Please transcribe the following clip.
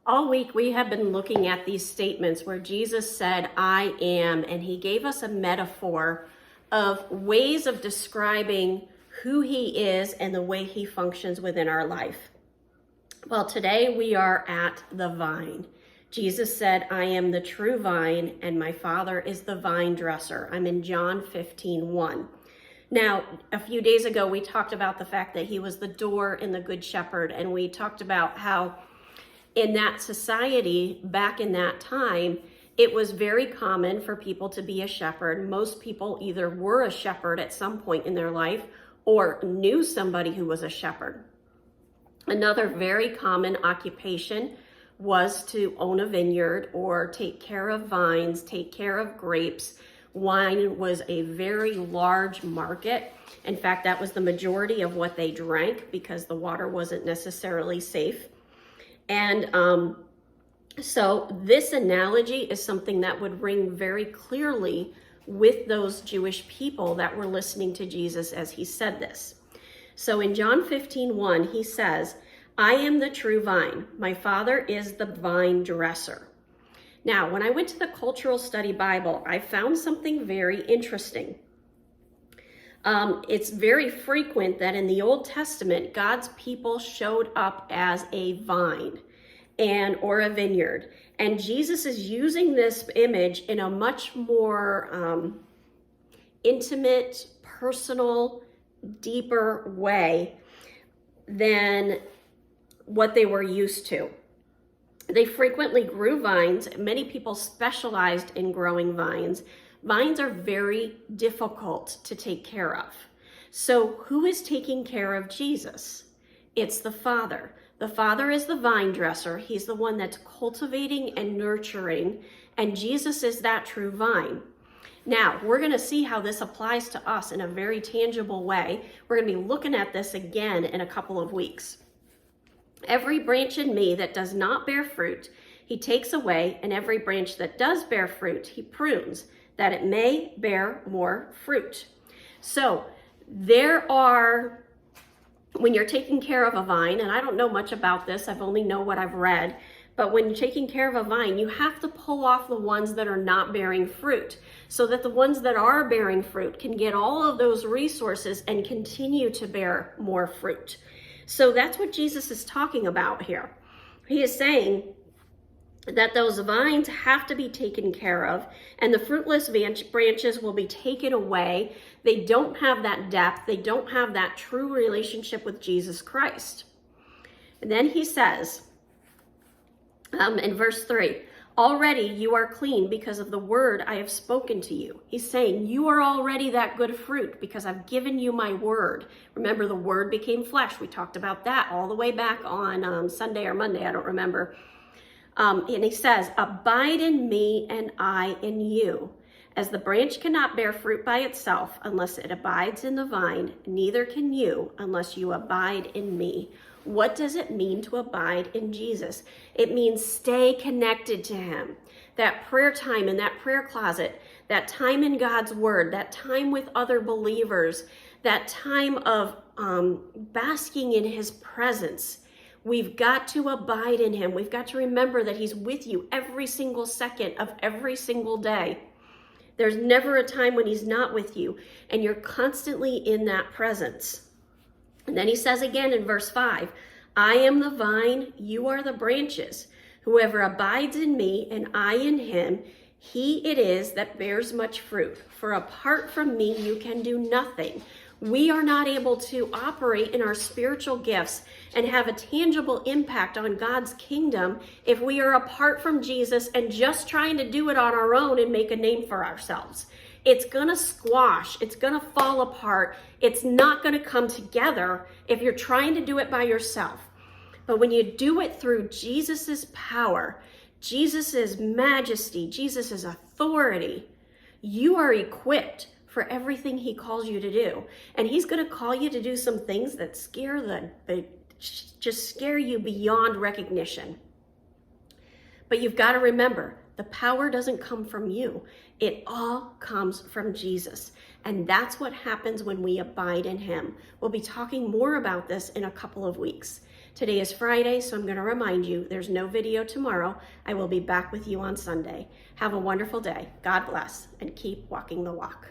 All week we have been looking at these statements where Jesus said, I am, and he gave us a metaphor of ways of describing who he is and the way he functions within our life. Well, today we are at the vine. Jesus said, I am the true vine, and my Father is the vine dresser. I'm in John 15:1. Now, a few days ago, we talked about the fact that he was the door and the good shepherd, and we talked about how in that society, back in that time, it was very common for people to be a shepherd. Most people either were a shepherd at some point in their life or knew somebody who was a shepherd. Another very common occupation was to own a vineyard or take care of vines, take care of grapes. Wine was a very large market. In fact, that was the majority of what they drank because the water wasn't necessarily safe. And so this analogy is something that would ring very clearly with those Jewish people that were listening to Jesus as he said this. So in John 15:1, he says, I am the true vine. My Father is the vine dresser. Now, when I went to the Cultural Study Bible, I found something very interesting. It's very frequent that in the Old Testament, God's people showed up as a vine or a vineyard. And Jesus is using this image in a much more intimate, personal, deeper way than what they were used to. They frequently grew vines. Many people specialized in growing vines. Vines are very difficult to take care of. So who is taking care of Jesus? It's the Father. The Father is the vine dresser. He's the one that's cultivating and nurturing, and Jesus is that true vine. Now, we're going to see how this applies to us in a very tangible way. We're going to be looking at this again in a couple of weeks. Every branch in me that does not bear fruit, he takes away, and every branch that does bear fruit, he prunes, that it may bear more fruit. So when you're taking care of a vine, and I don't know much about this, I've only know what I've read, but when you're taking care of a vine, you have to pull off the ones that are not bearing fruit so that the ones that are bearing fruit can get all of those resources and continue to bear more fruit. So that's what Jesus is talking about here. He is saying that those vines have to be taken care of, and the fruitless branches will be taken away. They don't have that depth. They don't have that true relationship with Jesus Christ. And then he says in verse 3, already you are clean because of the word I have spoken to you. He's saying you are already that good fruit because I've given you my word. Remember, the word became flesh. We talked about that all the way back on Sunday or Monday, I don't remember. And he says, abide in me and I in you. As the branch cannot bear fruit by itself unless it abides in the vine, neither can you unless you abide in me. What does it mean to abide in Jesus? It means stay connected to him. That prayer time in that prayer closet, that time in God's word, that time with other believers, that time of basking in his presence. We've got to abide in him. We've got to remember that he's with you every single second of every single day. There's never a time when he's not with you, and you're constantly in that presence. And then he says again in verse 5, I am the vine, you are the branches. Whoever abides in me and I in him, he it is that bears much fruit. For apart from me, you can do nothing. We are not able to operate in our spiritual gifts and have a tangible impact on God's kingdom if we are apart from Jesus and just trying to do it on our own and make a name for ourselves. It's going to squash. It's going to fall apart. It's not going to come together if you're trying to do it by yourself. But when you do it through Jesus's power, Jesus's majesty, Jesus's authority, you are equipped for everything he calls you to do. And he's going to call you to do some things that just scare you beyond recognition. But you've got to remember, the power doesn't come from you. It all comes from Jesus. And that's what happens when we abide in him. We'll be talking more about this in a couple of weeks. Today is Friday, so I'm going to remind you there's no video tomorrow. I will be back with you on Sunday. Have a wonderful day. God bless, and keep walking the walk.